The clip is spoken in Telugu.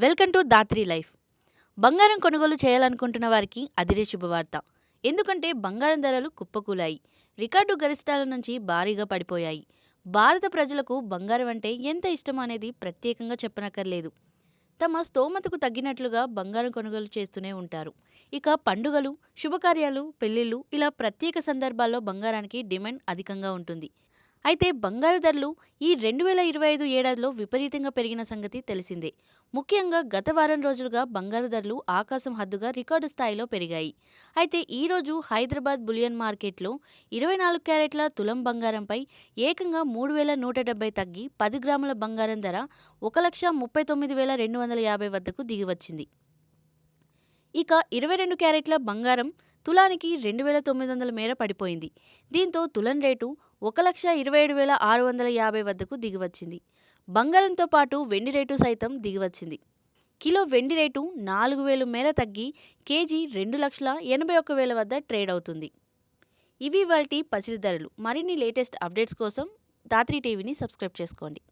Welcome to Dhatri life. బంగారం కొనుగోలు చేయాలనుకుంటున్న వారికి అదిరే శుభవార్త. ఎందుకంటే బంగారం ధరలు కుప్పకూలాయి. రికార్డు గరిష్టాల నుంచి భారీగా పడిపోయాయి. భారత ప్రజలకు బంగారం అంటే ఎంత ఇష్టం అనేది ప్రత్యేకంగా చెప్పనక్కర్లేదు. తమ స్తోమతకు తగ్గినట్లుగా బంగారం కొనుగోలు చేస్తూనే ఉంటారు. ఇక పండుగలు, శుభకార్యాలు, పెళ్లిళ్ళు ఇలా ప్రత్యేక సందర్భాల్లో బంగారానికి డిమాండ్ అధికంగా ఉంటుంది. అయితే బంగారు ధరలు ఈ 2025 ఏడాదిలో విపరీతంగా పెరిగిన సంగతి తెలిసిందే. ముఖ్యంగా గత వారం రోజులుగా బంగారు ధరలు ఆకాశం హద్దుగా రికార్డు స్థాయిలో పెరిగాయి. అయితే ఈరోజు హైదరాబాద్ బులియన్ మార్కెట్లో 24 క్యారెట్ల తులం బంగారంపై ఏకంగా 3,170 తగ్గి 10 గ్రాముల బంగారం ధర 1,39,250 వద్దకు దిగివచ్చింది. ఇక 22 క్యారెట్ల బంగారం తులానికి 2,900 మేర పడిపోయింది. దీంతో తులం రేటు 1,27,650 వద్దకు దిగివచ్చింది. బంగారంతో పాటు వెండి రేటు సైతం దిగివచ్చింది. కిలో వెండి రేటు 4,000 మేర తగ్గి కేజీ 2,81,000 వద్ద ట్రేడ్ అవుతుంది. ఇవి ఇవాల్టి పసిడి ధరలు. మరిన్ని లేటెస్ట్ అప్డేట్స్ కోసం దాత్రి టీవీని సబ్స్క్రైబ్ చేసుకోండి.